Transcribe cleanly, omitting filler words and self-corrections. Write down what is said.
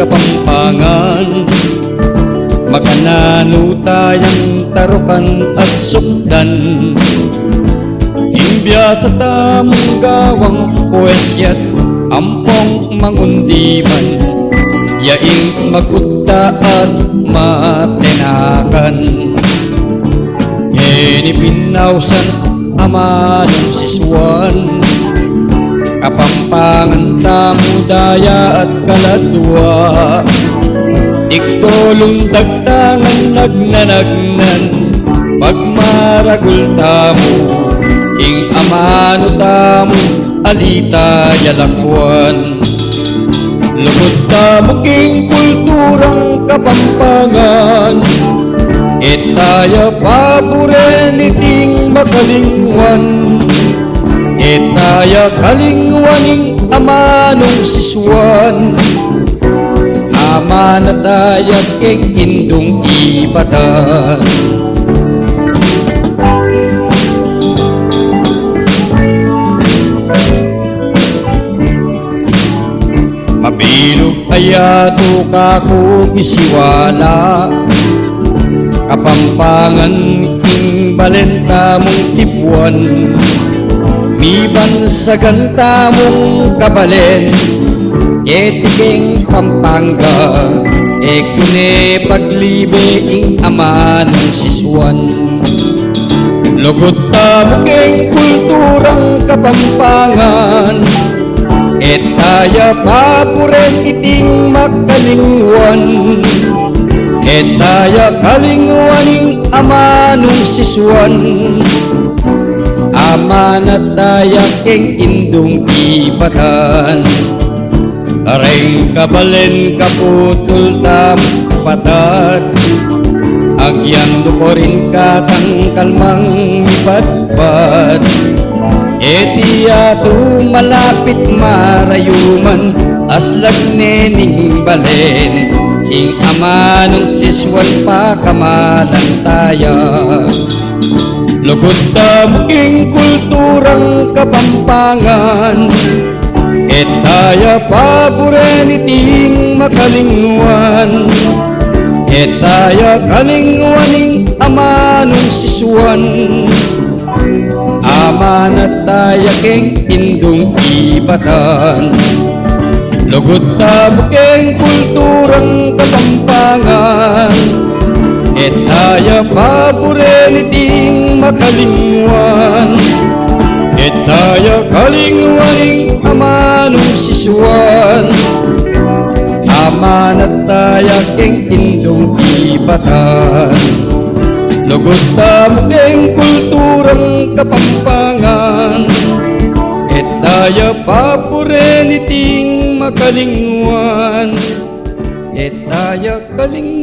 Kapampangan, makananutayang tarukan at sukdan. Himbya sa tamang gawang puwesya't ampong mangundiman, yaing magutta at matenakan. Inipinawsan ama ng siswan, Kapampangan tamu daya at kaladwa. Ikolong dagdangan nagnanagnan, pagmaragul tamu ing amano tamu alita yalakwan. Lugod tamu king kulturang Kapampangan, itaya paboreniting makalingwan. Itaya kalingwaning amanong siswan, ama na tayo keng indong ibatan. Mabilog ayato kako isiwala, Kapampangan ing balenta mong tipuan. Miban sa ganta mong kabalen, etiking Pampanga, ekune paglibe ing ama ng siswan. Lugod tamo keng kulturang Kapampangan, etaya papuren iting makalingwan. Etaya kalingwaning ama ng siswan, ama na tayo keng indong ibatan. Aray kabalen kaputol tam patat, agyan dukorin katang kalmang ipatpat. Etiya tu malapit marayuman, aslag nening balen, ing ama ng siswan pa kamalan tayo. Lugod tamo king kulturang Kapampangan, etaya paboreniting makalingwan. Etaya kalingwaning ama ng siswan, ama na tayo keng indong ibatan. Lugod tamo king kulturang Kapampangan, etaya paboreniting makalingwan. Etaya kalingwaning ama ng siswan, ama na tayo keng indong ibatan. Lugod tamo keng kulturang Kapampangan, etaya paboreniting makalingwan. Etaya kalingwan